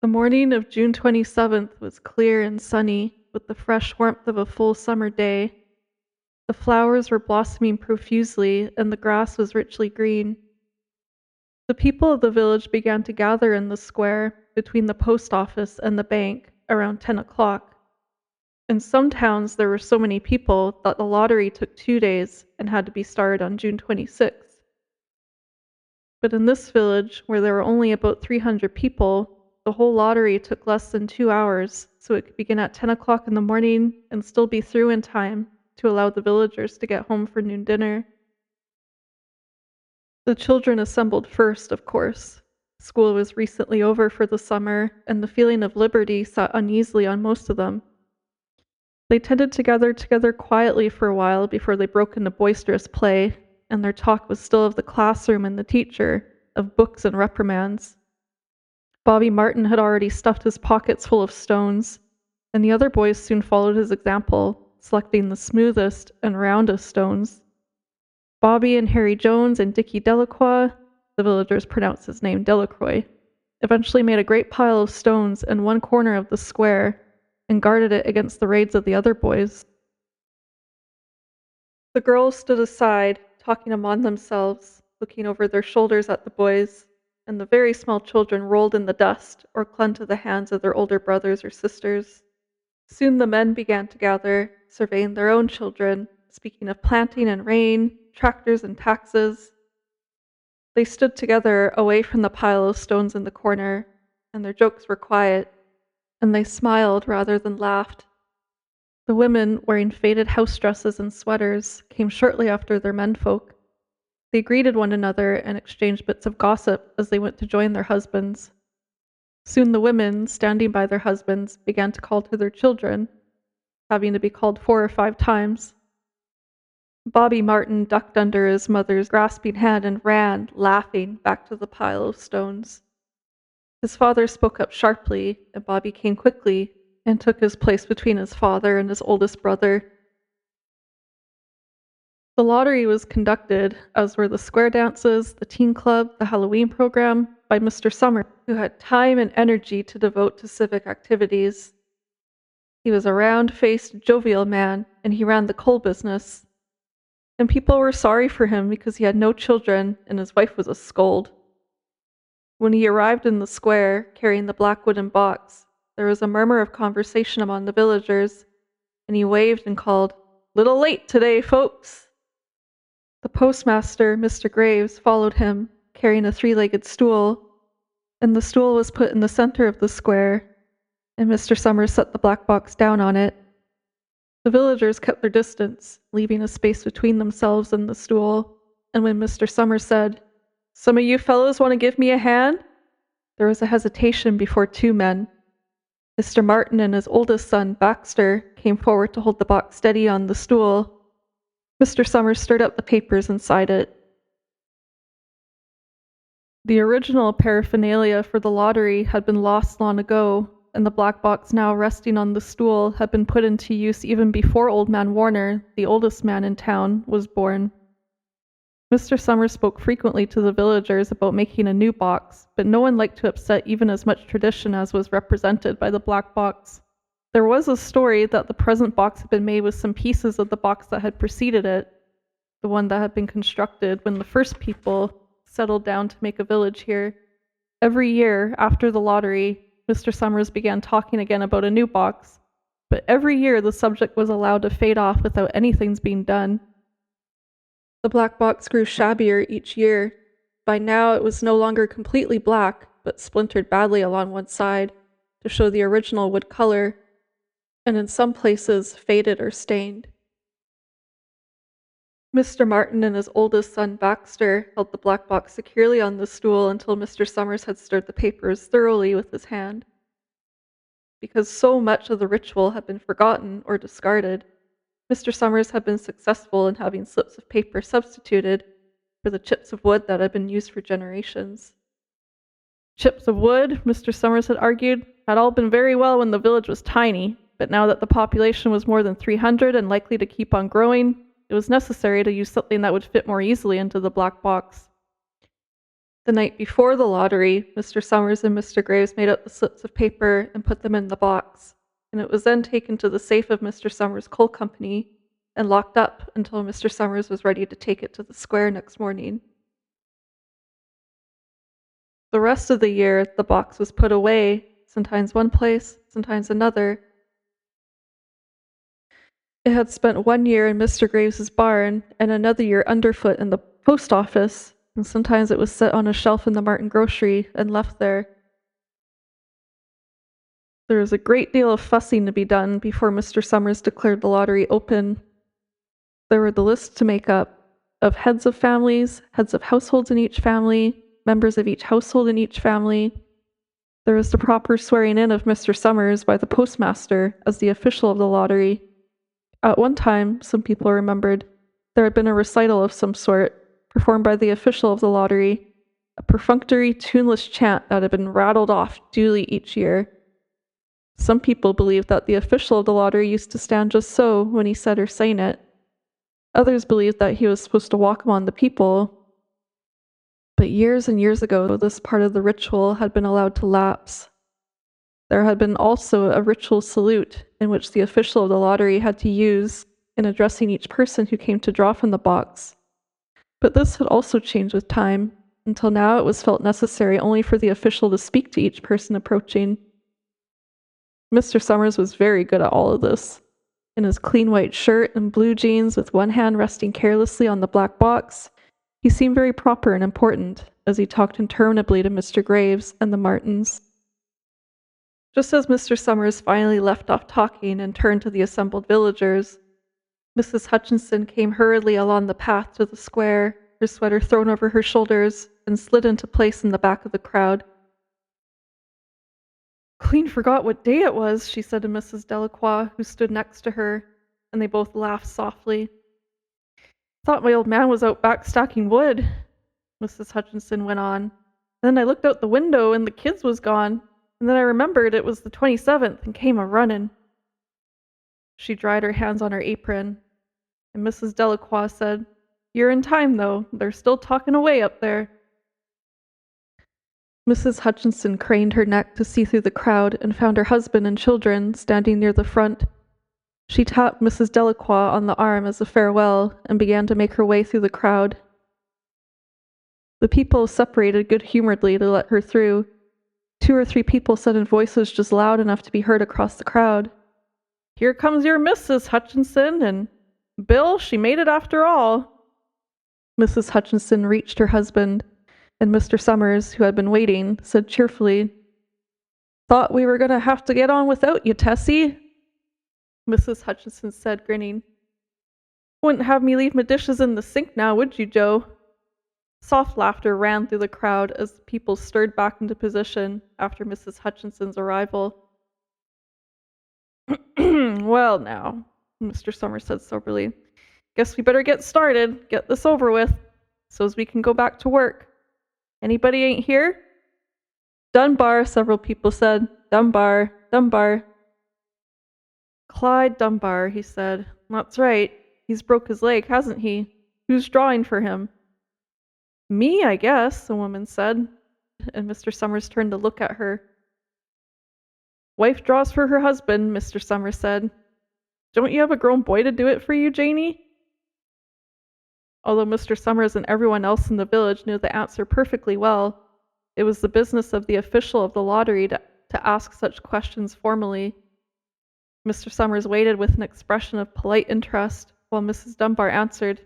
The morning of June 27th was clear and sunny, with the fresh warmth of a full summer day. The flowers were blossoming profusely, and the grass was richly green. The people of the village began to gather in the square, between the post office and the bank, around 10 o'clock. In some towns, there were so many people that the lottery took 2 days and had to be started on June 26th. But in this village, where there were only about 300 people, the whole lottery took less than 2 hours, so it could begin at 10 o'clock in the morning and still be through in time to allow the villagers to get home for noon dinner. The children assembled first, of course. School was recently over for the summer, and the feeling of liberty sat uneasily on most of them. They tended to gather together quietly for a while before they broke into boisterous play, and their talk was still of the classroom and the teacher, of books and reprimands. Bobby Martin had already stuffed his pockets full of stones, and the other boys soon followed his example, selecting the smoothest and roundest stones. Bobby and Harry Jones and Dickie Delacroix, the villagers pronounced his name Delacroix, eventually made a great pile of stones in one corner of the square and guarded it against the raids of the other boys. The girls stood aside, talking among themselves, looking over their shoulders at the boys, and the very small children rolled in the dust or clung to the hands of their older brothers or sisters. Soon the men began to gather, surveying their own children, speaking of planting and rain, tractors and taxes. They stood together away from the pile of stones in the corner, and their jokes were quiet, and they smiled rather than laughed. The women, wearing faded house dresses and sweaters, came shortly after their menfolk. They greeted one another and exchanged bits of gossip as they went to join their husbands. Soon the women, standing by their husbands, began to call to their children, having to be called 4 or 5 times. Bobby Martin ducked under his mother's grasping hand and ran, laughing, back to the pile of stones. His father spoke up sharply, and Bobby came quickly and took his place between his father and his oldest brother. The lottery was conducted, as were the square dances, the teen club, the Halloween program, by Mr. Summer, who had time and energy to devote to civic activities. He was a round-faced, jovial man, and he ran the coal business. And people were sorry for him because he had no children and his wife was a scold. When he arrived in the square, carrying the black wooden box, there was a murmur of conversation among the villagers, and he waved and called, "Little late today, folks!" The postmaster, Mr. Graves, followed him, carrying a 3-legged stool, and the stool was put in the center of the square, and Mr. Summers set the black box down on it. The villagers kept their distance, leaving a space between themselves and the stool, and when Mr. Summers said, "Some of you fellows want to give me a hand?" there was a hesitation before 2 men. Mr. Martin and his oldest son, Baxter, came forward to hold the box steady on the stool. Mr. Summers stirred up the papers inside it. The original paraphernalia for the lottery had been lost long ago, and the black box now resting on the stool had been put into use even before Old Man Warner, the oldest man in town, was born. Mr. Summers spoke frequently to the villagers about making a new box, but no one liked to upset even as much tradition as was represented by the black box. There was a story that the present box had been made with some pieces of the box that had preceded it, the one that had been constructed when the first people settled down to make a village here. Every year, after the lottery, Mr. Summers began talking again about a new box, but every year the subject was allowed to fade off without anything's being done. The black box grew shabbier each year. By now it was no longer completely black, but splintered badly along one side, to show the original wood color, and in some places faded or stained. Mr. Martin and his oldest son Baxter held the black box securely on the stool until Mr. Summers had stirred the papers thoroughly with his hand. Because so much of the ritual had been forgotten or discarded, Mr. Summers had been successful in having slips of paper substituted for the chips of wood that had been used for generations. Chips of wood, Mr. Summers had argued, had all been very well when the village was tiny, but now that the population was more than 300 and likely to keep on growing, it was necessary to use something that would fit more easily into the black box. The night before the lottery, Mr. Summers and Mr. Graves made up the slips of paper and put them in the box, and it was then taken to the safe of Mr. Summers' coal company and locked up until Mr. Summers was ready to take it to the square next morning. The rest of the year, the box was put away, sometimes one place, sometimes another. It had spent 1 year in Mr. Graves's barn and another year underfoot in the post office, and sometimes it was set on a shelf in the Martin grocery and left there. There was a great deal of fussing to be done before Mr. Summers declared the lottery open. There were the lists to make up of heads of families, heads of households in each family, members of each household in each family. There was the proper swearing in of Mr. Summers by the postmaster as the official of the lottery. At one time, some people remembered, there had been a recital of some sort, performed by the official of the lottery, a perfunctory, tuneless chant that had been rattled off duly each year. Some people believed that the official of the lottery used to stand just so when he said or sang it. Others believed that he was supposed to walk among the people. But years and years ago, this part of the ritual had been allowed to lapse. There had been also a ritual salute in which the official of the lottery had to use in addressing each person who came to draw from the box. But this had also changed with time, until now it was felt necessary only for the official to speak to each person approaching. Mr. Summers was very good at all of this. In his clean white shirt and blue jeans with one hand resting carelessly on the black box, he seemed very proper and important as he talked interminably to Mr. Graves and the Martins. Just as Mr. Summers finally left off talking and turned to the assembled villagers, Mrs. Hutchinson came hurriedly along the path to the square, her sweater thrown over her shoulders, and slid into place in the back of the crowd. "Clean forgot what day it was," she said to Mrs. Delacroix, who stood next to her, and they both laughed softly. "Thought my old man was out back stacking wood," Mrs. Hutchinson went on. "Then I looked out the window and the kids was gone, and then I remembered it was the 27th and came a-running." She dried her hands on her apron, and Mrs. Delacroix said, "You're in time, though. They're still talking away up there." Mrs. Hutchinson craned her neck to see through the crowd and found her husband and children standing near the front. She tapped Mrs. Delacroix on the arm as a farewell and began to make her way through the crowd. The people separated good-humoredly to let her through. 2 or 3 people said in voices just loud enough to be heard across the crowd, "Here comes your Mrs. Hutchinson, and Bill, she made it after all." Mrs. Hutchinson reached her husband, and Mr. Summers, who had been waiting, said cheerfully, "Thought we were going to have to get on without you, Tessie." Mrs. Hutchinson said, grinning, "Wouldn't have me leave my dishes in the sink now, would you, Joe?" Soft laughter ran through the crowd as the people stirred back into position after Mrs. Hutchinson's arrival. "Well now," Mr. Summers said soberly, "guess we better get started, get this over with, so's we can go back to work. Anybody ain't here?" "Dunbar," several people said. "Dunbar, Dunbar." "Clyde Dunbar," he said. "That's right. He's broke his leg, hasn't he? Who's drawing for him?" "Me, I guess," a woman said, and Mr. Summers turned to look at her. "Wife draws for her husband," Mr. Summers said. "Don't you have a grown boy to do it for you, Janie?" Although Mr. Summers and everyone else in the village knew the answer perfectly well, it was the business of the official of the lottery to ask such questions formally. Mr. Summers waited with an expression of polite interest while Mrs. Dunbar answered.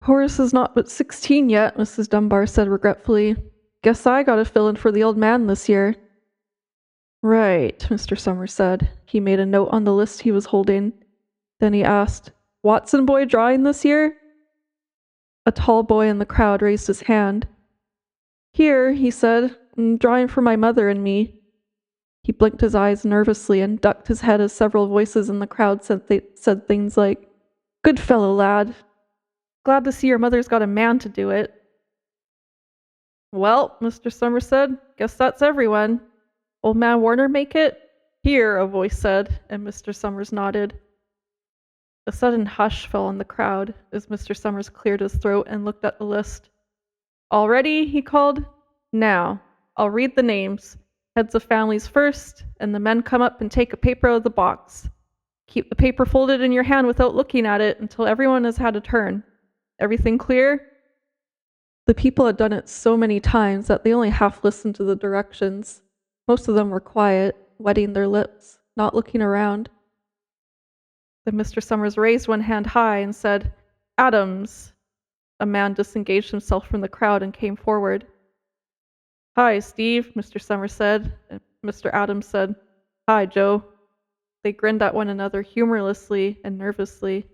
"Horace is not but 16 yet," Mrs. Dunbar said regretfully. "Guess I gotta fill in for the old man this year." "Right," Mr. Summers said. He made a note on the list he was holding. Then he asked, "Watson boy drawing this year?" A tall boy in the crowd raised his hand. "Here," he said, "I'm drawing for my mother and me." He blinked his eyes nervously and ducked his head as several voices in the crowd said things like, "Good fellow, lad. Glad to see your mother's got a man to do it." "Well," Mr. Summers said, "guess that's everyone. Old man Warner make it?" "Here," a voice said, and Mr. Summers nodded. A sudden hush fell on the crowd as Mr. Summers cleared his throat and looked at the list. All ready? He called. Now, I'll read the names. Heads of families first, and the men come up and take a paper out of the box. Keep the paper folded in your hand without looking at it until everyone has had a turn. Everything clear? The people had done it so many times that they only half listened to the directions. Most of them were quiet, wetting their lips, not looking around. Then Mr. Summers raised one hand high and said, "Adams." A man disengaged himself from the crowd and came forward. "Hi, Steve," Mr. Summers said, and Mr. Adams said, "Hi, Joe." They grinned at one another humorlessly and nervously.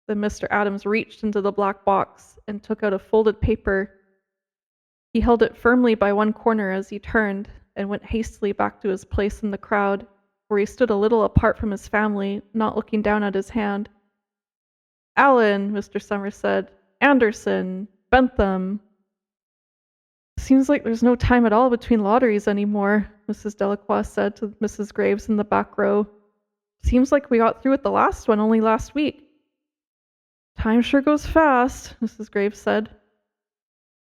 Then Mr. Adams reached into the black box and took out a folded paper. He held it firmly by one corner as he turned and went hastily back to his place in the crowd, where he stood a little apart from his family, not looking down at his hand. "Allen," Mr. Summers said. "Anderson. Bentham." "Seems like there's no time at all between lotteries anymore," Mrs. Delacroix said to Mrs. Graves in the back row. "Seems like we got through with the last one only last week." "Time sure goes fast," Mrs. Graves said.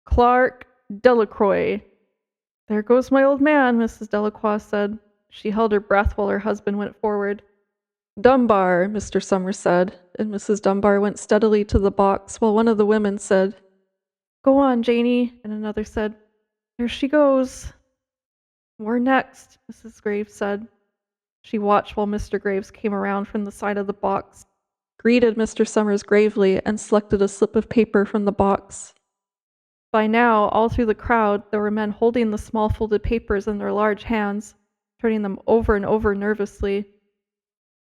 "Clark Delacroix." "There goes my old man," Mrs. Delacroix said. She held her breath while her husband went forward. "Dunbar," Mr. Summers said, and Mrs. Dunbar went steadily to the box while one of the women said, "Go on, Janie," and another said, "There she goes." "We're next," Mrs. Graves said. She watched while Mr. Graves came around from the side of the box, greeted Mr. Summers gravely, and selected a slip of paper from the box. By now, all through the crowd, there were men holding the small folded papers in their large hands, turning them over and over nervously.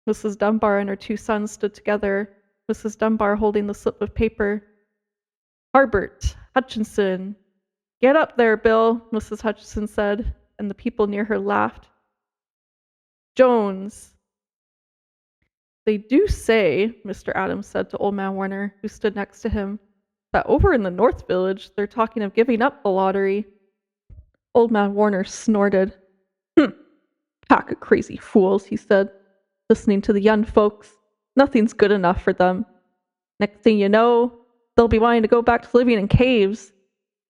Mrs. Dunbar and her two sons stood together, Mrs. Dunbar holding the slip of paper. "Harbert, Hutchinson." "Get up there, Bill," Mrs. Hutchinson said, and the people near her laughed. "Jones." "They do say," Mr. Adams said to Old Man Warner, who stood next to him, "that over in the North Village they're talking of giving up the lottery." Old Man Warner snorted. "Pack of crazy fools," he said, listening to the young folks. "Nothing's good enough for them. Next thing you know, they'll be wanting to go back to living in caves.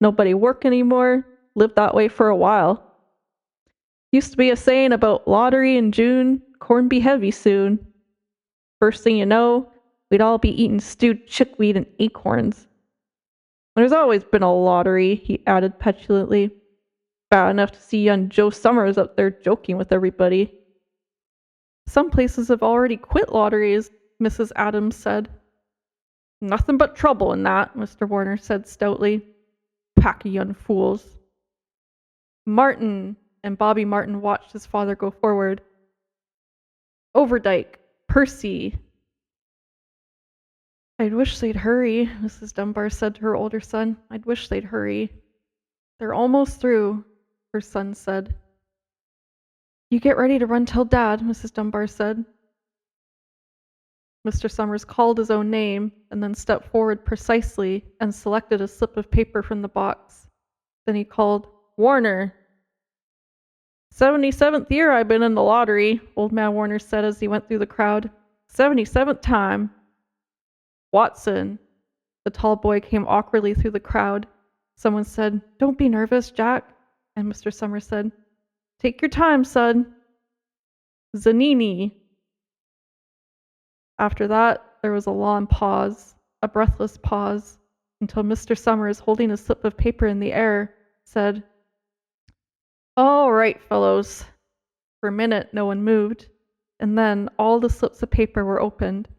Nobody work anymore. Live that way for a while. Used to be a saying about lottery in June, corn be heavy soon. First thing you know, we'd all be eating stewed chickweed and acorns. There's always been a lottery," he added petulantly. "Bad enough to see young Joe Summers up there joking with everybody." "Some places have already quit lotteries," Mrs. Adams said. "Nothing but trouble in that," Mr. Warner said stoutly. "Pack of young fools." "Martin," and Bobby Martin watched his father go forward. "Overdyke, Percy." "I'd wish they'd hurry," Mrs. Dunbar said to her older son. "I'd wish they'd hurry." "They're almost through," her son said. "You get ready to run tell Dad," Mrs. Dunbar said. Mr. Summers called his own name and then stepped forward precisely and selected a slip of paper from the box. Then he called, "Warner." "77th year I've been in the lottery," Old Man Warner said as he went through the crowd. "77th time." "Watson." The tall boy came awkwardly through the crowd. Someone said, "Don't be nervous, Jack." And Mr. Summers said, "Take your time, son." "Zanini." After that, there was a long pause, a breathless pause, until Mr. Summers, holding a slip of paper in the air, said, "All right, fellows." For a minute, no one moved, and then all the slips of paper were opened.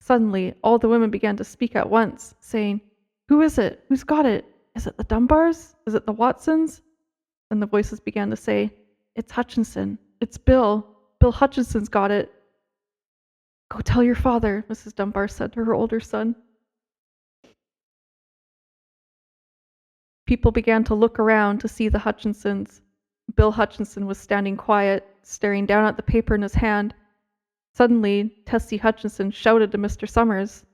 Suddenly, all the women began to speak at once, saying, "Who is it? Who's got it? Is it the Dunbars? Is it the Watsons?" And the voices began to say, "It's Hutchinson. It's Bill. Bill Hutchinson's got it." "Go tell your father," Mrs. Dunbar said to her older son. People began to look around to see the Hutchinsons. Bill Hutchinson was standing quiet, staring down at the paper in his hand. Suddenly, Tessie Hutchinson shouted to Mr. Summers,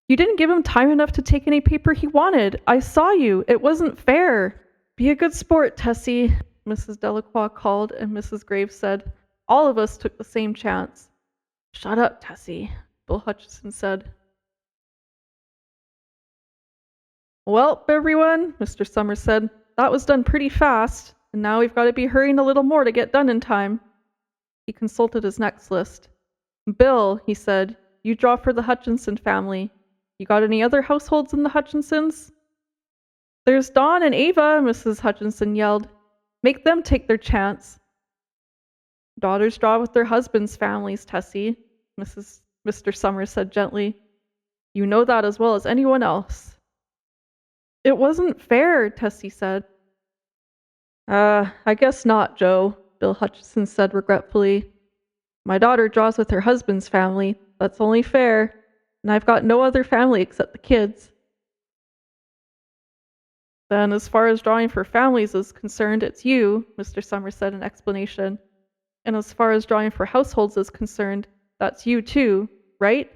"You didn't give him time enough to take any paper he wanted. I saw you. It wasn't fair." "Be a good sport, Tessie," Mrs. Delacroix called, and Mrs. Graves said, "All of us took the same chance." "Shut up, Tessie," Bill Hutchinson said. Well, everyone, Mr. Summers said, that was done pretty fast, and now we've got to be hurrying a little more to get done in time. He consulted his next list. Bill, he said, you draw for the Hutchinson family. You got any other households in the Hutchinsons? There's Dawn and Ava, Mrs. Hutchinson yelled. Make them take their chance. Daughters draw with their husbands' families, Tessie, Mr. Summers said gently. You know that as well as anyone else. It wasn't fair, Tessie said. I guess not, Joe, Bill Hutchinson said regretfully. My daughter draws with her husband's family. That's only fair. And I've got no other family except the kids. Then, as far as drawing for families is concerned, it's you, Mr. Summers said in explanation. And as far as drawing for households is concerned, that's you too, right?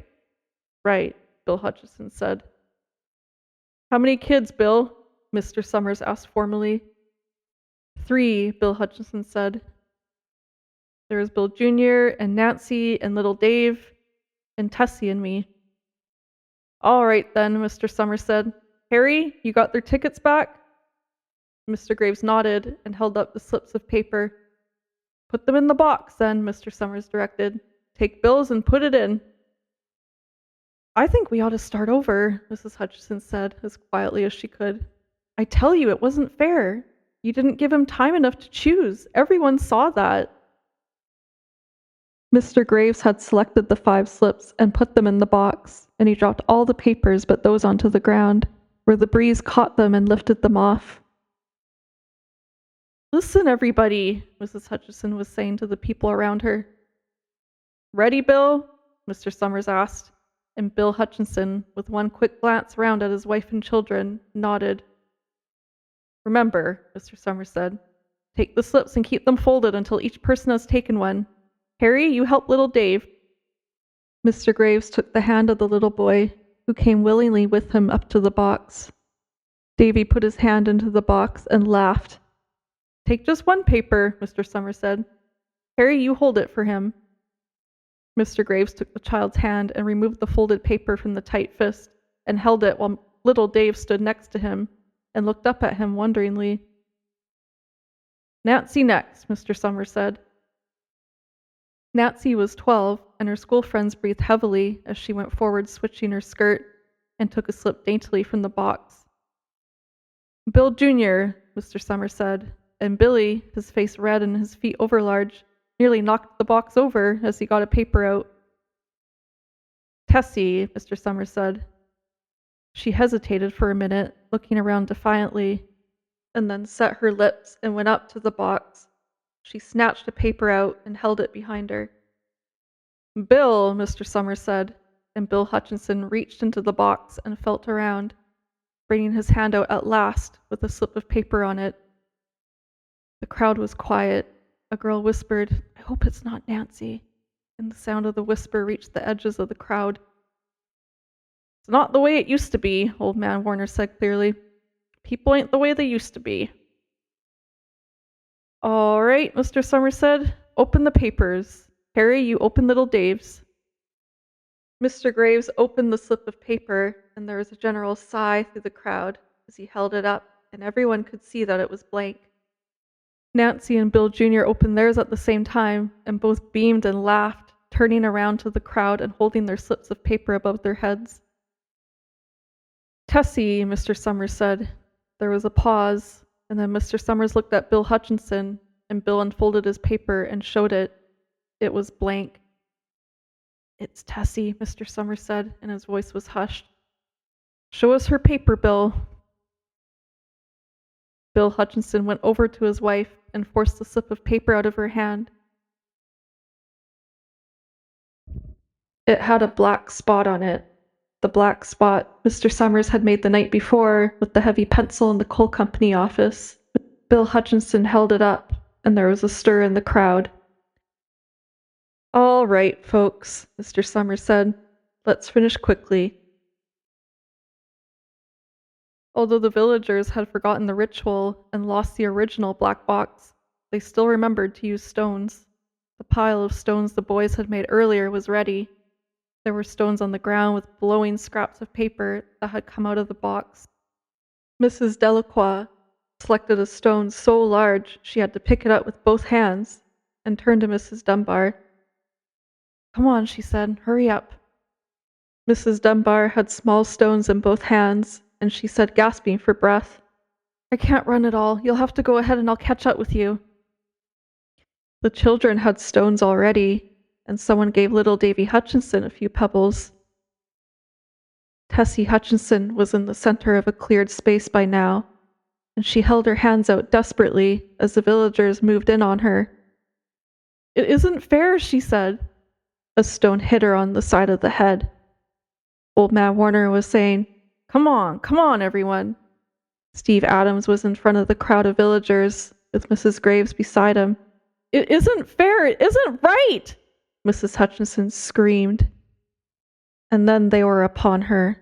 Right, Bill Hutchinson said. How many kids, Bill? Mr. Summers asked formally. 3, Bill Hutchinson said. There was Bill Jr. and Nancy and little Dave and Tessie and me. All right then, Mr. Summers said. Harry, you got their tickets back? Mr. Graves nodded and held up the slips of paper. Put them in the box, then, Mr. Summers directed. Take Bill's and put it in. I think we ought to start over, Mrs. Hutchinson said, as quietly as she could. I tell you, it wasn't fair. You didn't give him time enough to choose. Everyone saw that. Mr. Graves had selected the 5 slips and put them in the box, and he dropped all the papers but those onto the ground, where the breeze caught them and lifted them off. Listen, everybody, Mrs. Hutchinson was saying to the people around her. Ready, Bill? Mr. Summers asked, and Bill Hutchinson, with one quick glance around at his wife and children, nodded. Remember, Mr. Summers said, take the slips and keep them folded until each person has taken one. Harry, you help little Dave. Mr. Graves took the hand of the little boy, who came willingly with him up to the box. Davy put his hand into the box and laughed. Take just one paper, Mr. Summers said. Harry, you hold it for him. Mr. Graves took the child's hand and removed the folded paper from the tight fist and held it while little Dave stood next to him and looked up at him wonderingly. Nancy next, Mr. Summers said. Nancy was 12, and her school friends breathed heavily as she went forward switching her skirt and took a slip daintily from the box. Bill Jr., Mr. Summers said, and Billy, his face red and his feet overlarge, nearly knocked the box over as he got a paper out. Tessie, Mr. Summers said. She hesitated for a minute, looking around defiantly, and then set her lips and went up to the box. She snatched a paper out and held it behind her. Bill, Mr. Summers said, and Bill Hutchinson reached into the box and felt around, bringing his hand out at last with a slip of paper on it. The crowd was quiet. A girl whispered, I hope it's not Nancy, and the sound of the whisper reached the edges of the crowd. It's not the way it used to be, Old Man Warner said clearly. People ain't the way they used to be. All right, Mr. Summers said. Open the papers. Harry, you open little Dave's. Mr. Graves opened the slip of paper, and there was a general sigh through the crowd as he held it up, and everyone could see that it was blank. Nancy and Bill Jr. opened theirs at the same time, and both beamed and laughed, turning around to the crowd and holding their slips of paper above their heads. Tessie, Mr. Summers said. There was a pause, and then Mr. Summers looked at Bill Hutchinson, and Bill unfolded his paper and showed it. It was blank. It's Tessie, Mr. Summers said, and his voice was hushed. Show us her paper, Bill. Bill Hutchinson went over to his wife and forced the slip of paper out of her hand. It had a black spot on it. The black spot Mr. Summers had made the night before with the heavy pencil in the coal company office. Bill Hutchinson held it up, and there was a stir in the crowd. All right, folks, Mr. Summers said. Let's finish quickly. Although the villagers had forgotten the ritual and lost the original black box, they still remembered to use stones. The pile of stones the boys had made earlier was ready. There were stones on the ground with glowing scraps of paper that had come out of the box. Mrs. Delacroix selected a stone so large she had to pick it up with both hands and turned to Mrs. Dunbar. "Come on," she said, "hurry up." Mrs. Dunbar had small stones in both hands, and she said, gasping for breath, "I can't run at all. You'll have to go ahead and I'll catch up with you." The children had stones already, and someone gave little Davy Hutchinson a few pebbles. Tessie Hutchinson was in the center of a cleared space by now, and she held her hands out desperately as the villagers moved in on her. "It isn't fair," she said. A stone hit her on the side of the head. Old Man Warner was saying, come on, everyone." Steve Adams was in front of the crowd of villagers, with Mrs. Graves beside him. "It isn't fair, it isn't right," Mrs. Hutchinson screamed. And then they were upon her.